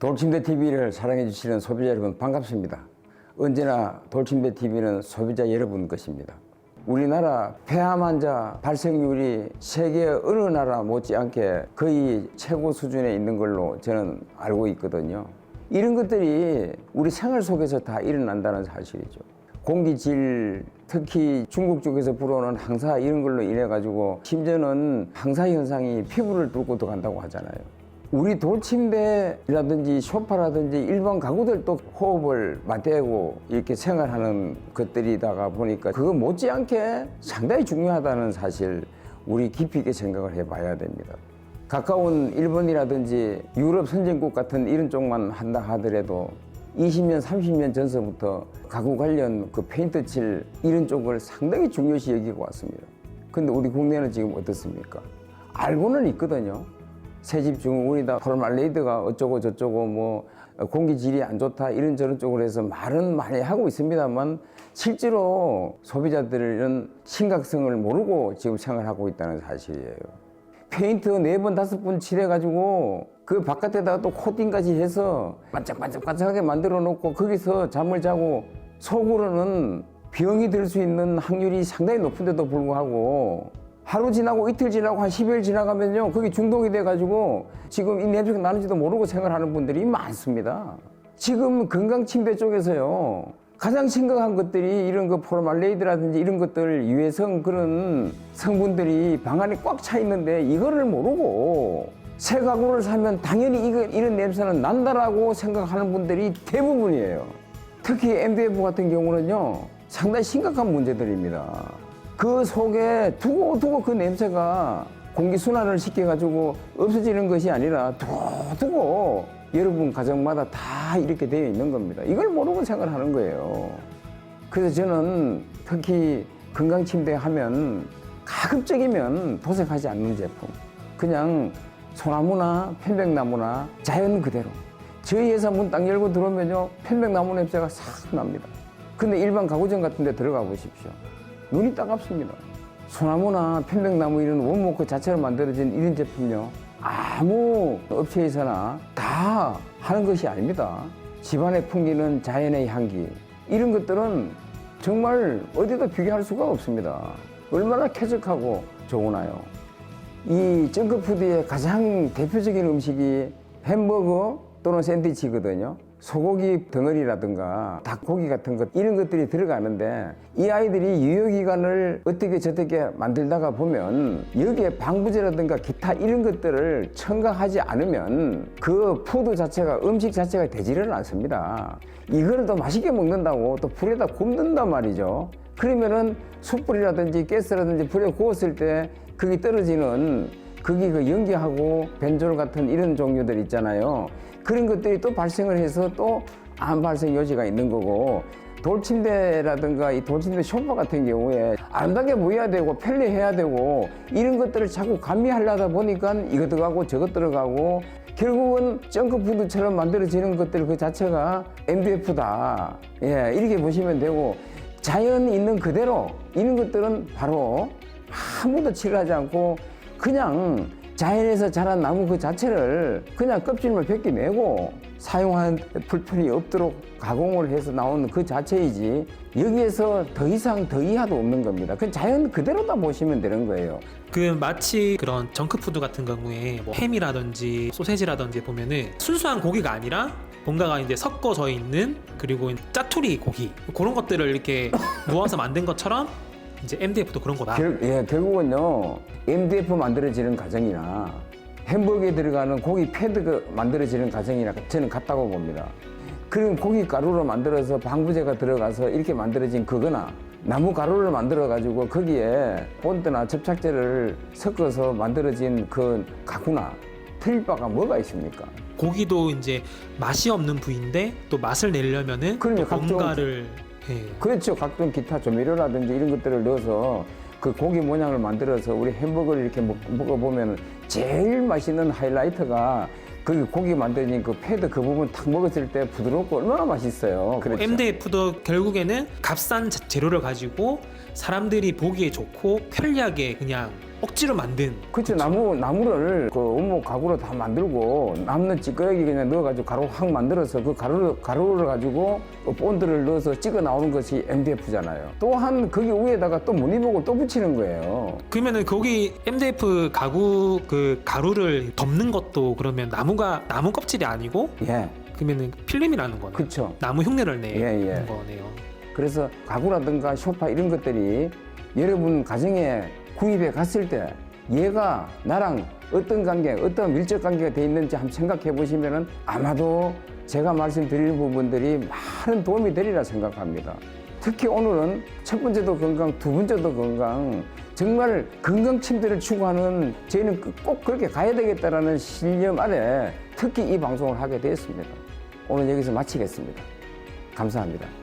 돌침대TV를 사랑해주시는 소비자 여러분 반갑습니다. 언제나 돌침대TV는 소비자 여러분 것입니다. 우리나라 폐암 환자 발생률이 세계 어느 나라 못지않게 거의 최고 수준에 있는 걸로 저는 알고 있거든요. 이런 것들이 우리 생활 속에서 다 일어난다는 사실이죠. 공기질, 특히 중국 쪽에서 불어오는 항사 이런 걸로 인해 가지고 심지어는 항사 현상이 피부를 뚫고도 간다고 하잖아요. 우리 돌침대라든지 소파라든지 일반 가구들도 호흡을 맞대고 이렇게 생활하는 것들이다가 보니까 그거 못지않게 상당히 중요하다는 사실 우리 깊이 있게 생각을 해봐야 됩니다. 가까운 일본이라든지 유럽 선진국 같은 이런 쪽만 한다 하더라도 20년, 30년 전서부터 가구 관련 그 페인트 칠 이런 쪽을 상당히 중요시 여기고 왔습니다. 근데 우리 국내는 지금 어떻습니까? 알고는 있거든요. 새집 증후군이다, 포르말데히드가 어쩌고 저쩌고 뭐 공기질이 안 좋다 이런저런 쪽으로 해서 말은 많이 하고 있습니다만 실제로 소비자들은 심각성을 모르고 지금 생활하고 있다는 사실이에요. 페인트 4번, 5번 칠해가지고 그 바깥에다가 또 코팅까지 해서 반짝반짝반짝하게 만들어 놓고 거기서 잠을 자고 속으로는 병이 들 수 있는 확률이 상당히 높은데도 불구하고 하루 지나고 이틀 지나고 한 10일 지나가면요 거기 중독이 돼가지고 지금 이 냄새가 나는지도 모르고 생활하는 분들이 많습니다. 지금 건강침대 쪽에서요 가장 심각한 것들이 이런 그 포르말데히드라든지 이런 것들 유해성 그런 성분들이 방 안에 꽉 차 있는데 이거를 모르고 새 가구를 사면 당연히 이런 냄새는 난다라고 생각하는 분들이 대부분이에요. 특히 MDF 같은 경우는요 상당히 심각한 문제들입니다. 그 속에 두고 그 냄새가 공기순환을 시켜가지고 없어지는 것이 아니라 두고 여러분 가정마다 다 이렇게 되어 있는 겁니다. 이걸 모르고 생각하는 거예요. 그래서 저는 특히 건강침대 하면 가급적이면 도색하지 않는 제품. 그냥 소나무나 편백나무나 자연 그대로. 저희 회사 문 딱 열고 들어오면요 편백나무 냄새가 싹 납니다. 근데 일반 가구점 같은 데 들어가 보십시오. 눈이 따갑습니다. 소나무나 편백나무 이런 원목 그 자체로 만들어진 이런 제품요 아무 업체에서나 다 하는 것이 아닙니다. 집안에 풍기는 자연의 향기 이런 것들은 정말 어디도 비교할 수가 없습니다. 얼마나 쾌적하고 좋으나요. 이 정크푸드의 가장 대표적인 음식이 햄버거 또는 샌드위치거든요. 소고기 덩어리라든가 닭고기 같은 것 이런 것들이 들어가는데 이 아이들이 유효기간을 어떻게 저떻게 만들다가 보면 여기에 방부제라든가 기타 이런 것들을 첨가하지 않으면 그 푸드 자체가 음식 자체가 되지를 않습니다. 이거를 더 맛있게 먹는다고 또 불에다 굽는단 말이죠. 그러면은 숯불이라든지 가스라든지 불에 구웠을 때 거기 떨어지는 거기 그 연기하고 벤졸 같은 이런 종류들 있잖아요. 그런 것들이 또 발생을 해서 또 암 발생 여지가 있는 거고 돌침대라든가 이 돌침대 소파 같은 경우에 아름답게 보여야 되고 편리해야 되고 이런 것들을 자꾸 감미하려다 보니까 이것 들어가고 저것 들어가고 결국은 정크푸드처럼 만들어지는 것들 그 자체가 MDF다. 예, 이렇게 보시면 되고 자연 있는 그대로 이런 것들은 바로 아무도 칠하지 않고 그냥 자연에서 자란 나무 그 자체를 그냥 껍질만 벗겨내고 사용하는 불편이 없도록 가공을 해서 나오는 그 자체이지 여기에서 더 이상 더 이하도 없는 겁니다. 그 자연 그대로다 보시면 되는 거예요. 그 마치 그런 정크푸드 같은 경우에 뭐 햄이라든지 소세지라든지 보면은 순수한 고기가 아니라 뭔가가 이제 섞어져 있는 그리고 짜투리 고기 그런 것들을 이렇게 모아서 만든 것처럼 이제 MDF도 그런 거다. 결국은요 MDF 만들어지는 과정이나 햄버거에 들어가는 고기 패드가 만들어지는 과정이나 저는 같다고 봅니다. 그럼 고기 가루로 만들어서 방부제가 들어가서 이렇게 만들어진 그거나 나무 가루를 만들어 가지고 거기에 본드나 접착제를 섞어서 만들어진 그 가구나 틀릴 바가 뭐가 있습니까? 고기도 이제 맛이 없는 부위인데 또 맛을 내려면은 또 뭔가를 그렇죠. 각종 기타 조미료라든지 이런 것들을 넣어서 그 고기 모양을 만들어서 우리 햄버거를 이렇게 먹어보면 제일 맛있는 하이라이트가 그 고기 만드는 그 패드 그 부분 탁 먹었을 때 부드럽고 얼마나 맛있어요. 그렇죠. MDF도 결국에는 값싼 재료를 가지고 사람들이 보기에 좋고 편리하게 그냥 억지로 만든 그렇죠. 나무를 그 원목 가구로 다 만들고 남는 찌꺼기 그냥 넣어가지고 가루 확 만들어서 그 가루를 가지고 그 본드를 넣어서 찍어 나오는 것이 MDF잖아요. 또한 거기 위에다가 또 무늬목을 또 붙이는 거예요. 그러면은 거기 MDF 가구 그 가루를 덮는 것도 그러면 나무 껍질이 아니고 예, 그러면은 필름이라는 거네요. 그렇죠. 나무 흉내를 내는 예. 거네요. 그래서 가구라든가 소파 이런 것들이 여러분 가정에 구입해 갔을 때 얘가 나랑 어떤 관계, 어떤 밀접 관계가 돼 있는지 한번 생각해 보시면은 아마도 제가 말씀드리는 부분들이 많은 도움이 되리라 생각합니다. 특히 오늘은 첫 번째도 건강, 두 번째도 건강, 정말 건강 침대를 추구하는 저희는 꼭 그렇게 가야 되겠다라는 신념 아래 특히 이 방송을 하게 되었습니다. 오늘 여기서 마치겠습니다. 감사합니다.